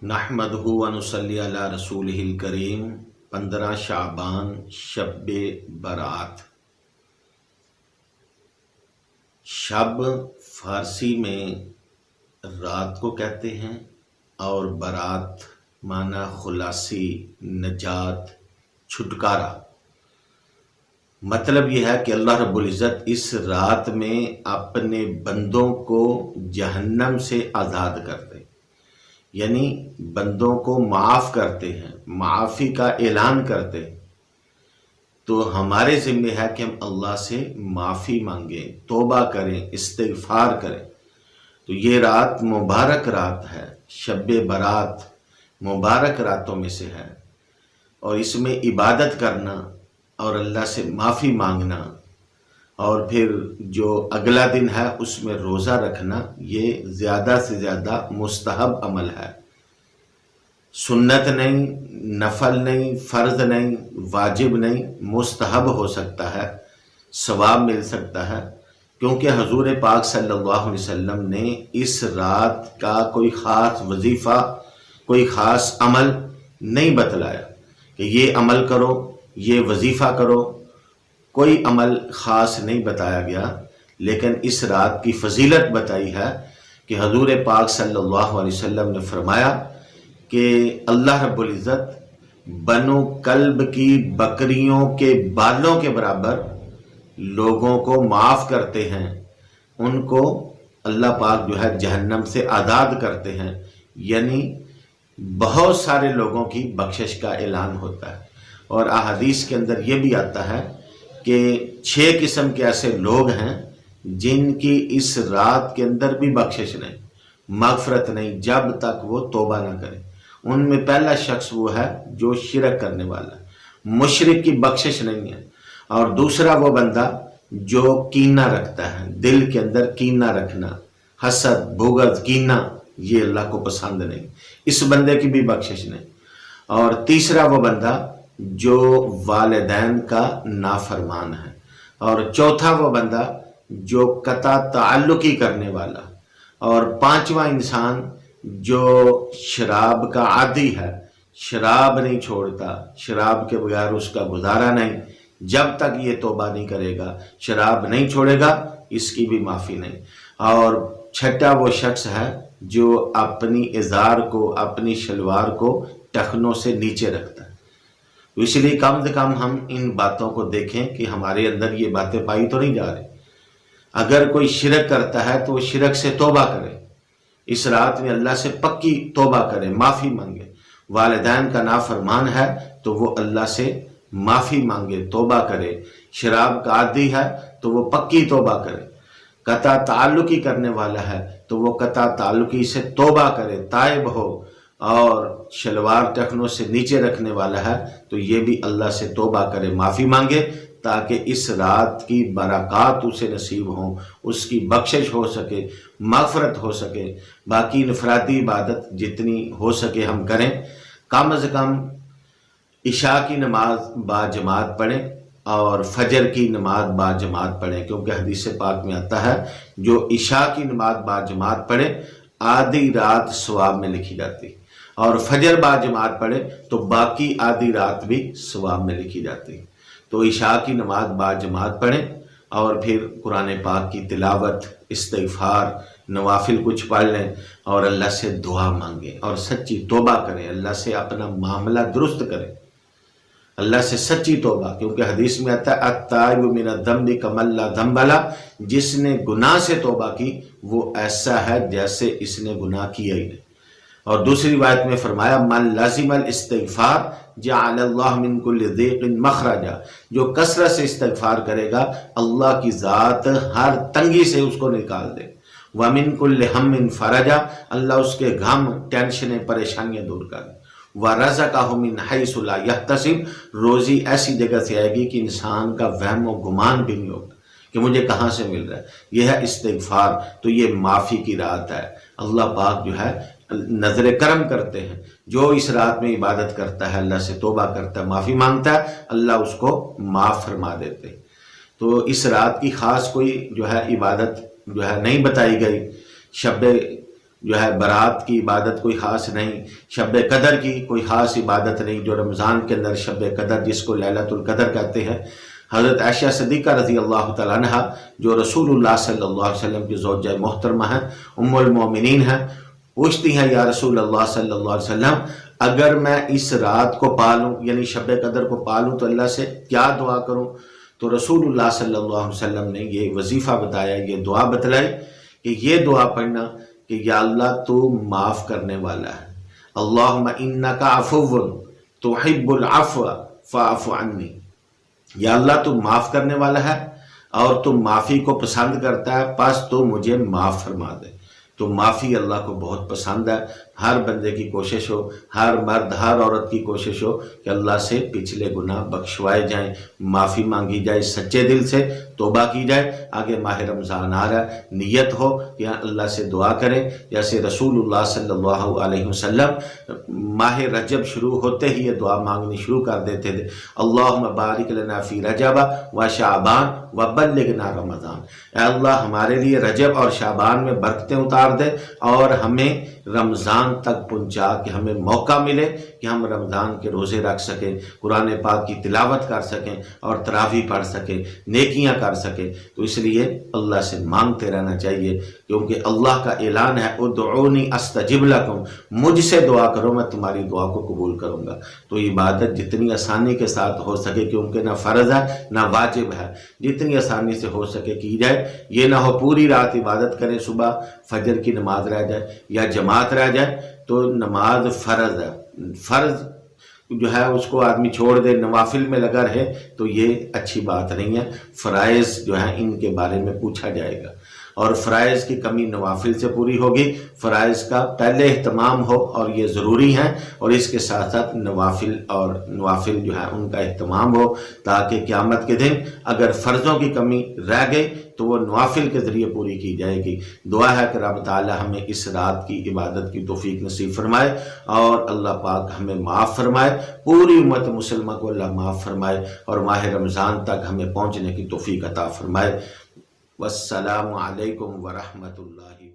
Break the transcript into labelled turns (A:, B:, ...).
A: نحمدہ و نصلی علی رسولہ الکریم 15 شعبان شب برات۔ شب فارسی میں رات کو کہتے ہیں اور برات معنی خلاصی، نجات، چھٹکارا۔ مطلب یہ ہے کہ اللہ رب العزت اس رات میں اپنے بندوں کو جہنم سے آزاد کرتے، یعنی بندوں کو معاف کرتے ہیں، معافی کا اعلان کرتے ہیں۔ تو ہمارے ذمہ ہے کہ ہم اللہ سے معافی مانگیں، توبہ کریں، استغفار کریں۔ تو یہ رات مبارک رات ہے، شب برات مبارک راتوں میں سے ہے، اور اس میں عبادت کرنا اور اللہ سے معافی مانگنا، اور پھر جو اگلا دن ہے اس میں روزہ رکھنا، یہ زیادہ سے زیادہ مستحب عمل ہے۔ سنت نہیں، نفل نہیں، فرض نہیں، واجب نہیں، مستحب ہو سکتا ہے، ثواب مل سکتا ہے، کیونکہ حضور پاک صلی اللہ علیہ وسلم نے اس رات کا کوئی خاص وظیفہ، کوئی خاص عمل نہیں بتلایا کہ یہ عمل کرو، یہ وظیفہ کرو، کوئی عمل خاص نہیں بتایا گیا، لیکن اس رات کی فضیلت بتائی ہے کہ حضور پاک صلی اللہ علیہ وسلم نے فرمایا کہ اللہ رب العزت بنو کلب کی بکریوں کے بالوں کے برابر لوگوں کو معاف کرتے ہیں، ان کو اللہ پاک جو ہے جہنم سے آزاد کرتے ہیں، یعنی بہت سارے لوگوں کی بخشش کا اعلان ہوتا ہے۔ اور احادیث کے اندر یہ بھی آتا ہے کہ 6 قسم کے ایسے لوگ ہیں جن کی اس رات کے اندر بھی بخشش نہیں، مغفرت نہیں، جب تک وہ توبہ نہ کرے۔ ان میں پہلا شخص وہ ہے جو شرک کرنے والا ہے، مشرک کی بخشش نہیں ہے۔ اور دوسرا وہ بندہ جو کینہ رکھتا ہے، دل کے اندر کینہ رکھنا، حسد، بغض، کینہ، یہ اللہ کو پسند نہیں، اس بندے کی بھی بخشش نہیں۔ اور تیسرا وہ بندہ جو والدین کا نافرمان ہے، اور چوتھا وہ بندہ جو قطع تعلقی کرنے والا، اور پانچواں انسان جو شراب کا عادی ہے، شراب نہیں چھوڑتا، شراب کے بغیر اس کا گزارا نہیں، جب تک یہ توبہ نہیں کرے گا، شراب نہیں چھوڑے گا، اس کی بھی معافی نہیں۔ اور چھٹا وہ شخص ہے جو اپنی ازار کو، اپنی شلوار کو ٹخنوں سے نیچے رکھتا ہے۔ تو اس لیے کم سے کم ہم ان باتوں کو دیکھیں کہ ہمارے اندر یہ باتیں پائی تو نہیں جا رہی۔ اگر کوئی شرک کرتا ہے تو وہ شرک سے توبہ کرے، اس رات میں اللہ سے پکی توبہ کرے، معافی مانگے۔ والدین کا نافرمان ہے تو وہ اللہ سے معافی مانگے، توبہ کرے۔ شراب کا عادی ہے تو وہ پکی توبہ کرے۔ قطع تعلقی کرنے والا ہے تو وہ قطع تعلقی سے توبہ کرے، تائب ہو۔ اور شلوار ٹخنوں سے نیچے رکھنے والا ہے تو یہ بھی اللہ سے توبہ کرے، معافی مانگے، تاکہ اس رات کی برکات اسے نصیب ہوں، اس کی بخشش ہو سکے، مغفرت ہو سکے۔ باقی انفرادی عبادت جتنی ہو سکے ہم کریں، کم از کم عشاء کی نماز با جماعت پڑھیں اور فجر کی نماز با جماعت پڑھیں، کیونکہ حدیث پاک میں آتا ہے جو عشاء کی نماز با جماعت پڑھے آدھی رات ثواب میں لکھی جاتی، اور فجر با جماعت پڑھے تو باقی آدھی رات بھی ثواب میں لکھی جاتی۔ تو عشاء کی نماز با جماعت پڑھیں، اور پھر قرآن پاک کی تلاوت، استغفار، نوافل کچھ پڑھ لیں، اور اللہ سے دعا مانگیں اور سچی توبہ کریں، اللہ سے اپنا معاملہ درست کریں، اللہ سے سچی توبہ، کیونکہ حدیث میں آتا ہے التائب من الذنب کمن لا ذنب لہ، جس نے گناہ سے توبہ کی وہ ایسا ہے جیسے اس نے گناہ کیا ہی نہیں۔ اور دوسری روایت میں فرمایا من لازم الاستغفار جعل اللہ من کل ضیق مخرجا، جو کثرت سے استغفار کرے گا اللہ کی ذات ہر تنگی سے اس کو نکال دے۔ ومن کل ہم فرجا، اللہ اس کے غم، ٹینشنیں، پریشانیاں دور کر دے۔ وَرَزَقَهُ مِنْ حَيْثُ لَا يَحْتَسِبُ، روزی ایسی جگہ سے آئے گی کہ انسان کا وہم و گمان بھی نہیں ہوگا کہ مجھے کہاں سے مل رہا ہے۔ یہ ہے استغفار۔ تو یہ معافی کی رات ہے، اللہ پاک جو ہے نظر کرم کرتے ہیں، جو اس رات میں عبادت کرتا ہے، اللہ سے توبہ کرتا ہے، معافی مانگتا ہے، اللہ اس کو معاف فرما دیتے ہیں۔ تو اس رات کی خاص کوئی جو ہے عبادت جو ہے نہیں بتائی گئی۔ شب جو ہے برات کی عبادت کوئی خاص نہیں، شب قدر کی کوئی خاص عبادت نہیں، جو رمضان کے اندر شب قدر جس کو لیلۃ القدر کہتے ہیں، حضرت عائشہ صدیقہ رضی اللہ تعالیٰ عنہ جو رسول اللہ صلی اللہ علیہ وسلم کی زوجہ محترمہ ہیں، ام المومنین ہیں، پوچھتی ہیں یا رسول اللہ صلی اللہ علیہ وسلم اگر میں اس رات کو پالوں یعنی شب قدر کو پالوں تو اللہ سے کیا دعا کروں؟ تو رسول اللہ صلی اللہ علیہ وسلم نے یہ وظیفہ بتایا، یہ دعا بتلائی کہ یہ دعا پڑھنا کہ یا اللہ تو معاف کرنے والا ہے، اللہم انکا عفو تحب العفو فاعف عنی، یا اللہ تو معاف کرنے والا ہے اور تو معافی کو پسند کرتا ہے، پس تو مجھے معاف فرما دے۔ تو معافی اللہ کو بہت پسند ہے، ہر بندے کی کوشش ہو، ہر مرد ہر عورت کی کوشش ہو کہ اللہ سے پچھلے گناہ بخشوائے جائیں، معافی مانگی جائے، سچے دل سے توبہ کی جائے۔ آگے ماہ رمضان آ رہا ہے، نیت ہو کہ اللہ سے دعا کریں، جیسے رسول اللہ صلی اللہ علیہ وسلم ماہ رجب شروع ہوتے ہی یہ دعا مانگنی شروع کر دیتے تھے، اللہم بارک لنا فی رجب و شعبان و بلغنا رمضان، اے اللہ ہمارے لیے رجب اور شعبان میں برکتیں اتار دے اور ہمیں رمضان تک پہنچا کہ ہمیں موقع ملے کہ ہم رمضان کے روزے رکھ سکیں، قرآن پاک کی تلاوت کر سکیں اور تراویح پڑھ سکیں، نیکیاں کر سکیں۔ تو اس لیے اللہ سے مانگتے رہنا چاہیے، کیونکہ اللہ کا اعلان ہے ادعونی استجب لکم، مجھ سے دعا کرو میں تمہاری دعا کو قبول کروں گا۔ تو عبادت جتنی آسانی کے ساتھ ہو سکے، کیونکہ نہ فرض ہے نہ واجب ہے، جتنی آسانی سے ہو سکے کی جائے، یہ نہ ہو پوری رات عبادت کریں، صبح فجر کی نماز رہ جائے یا جماعت رہ جائے تو نماز فرض ہے، فرض جو ہے اس کو آدمی چھوڑ دے، نوافل میں لگا رہے تو یہ اچھی بات نہیں ہے۔ فرائض جو ہیں ان کے بارے میں پوچھا جائے گا، اور فرائض کی کمی نوافل سے پوری ہوگی، فرائض کا پہلے اہتمام ہو اور یہ ضروری ہیں، اور اس کے ساتھ ساتھ نوافل جو ہے ان کا اہتمام ہو، تاکہ قیامت کے دن اگر فرضوں کی کمی رہ گئی تو وہ نوافل کے ذریعے پوری کی جائے گی۔ دعا ہے کہ رب تعالی ہمیں اس رات کی عبادت کی توفیق نصیب فرمائے اور اللہ پاک ہمیں معاف فرمائے، پوری امت مسلمہ کو اللہ معاف فرمائے اور ماہ رمضان تک ہمیں پہنچنے کی توفیق عطا فرمائے۔ والسلام علیکم ورحمۃ اللہ۔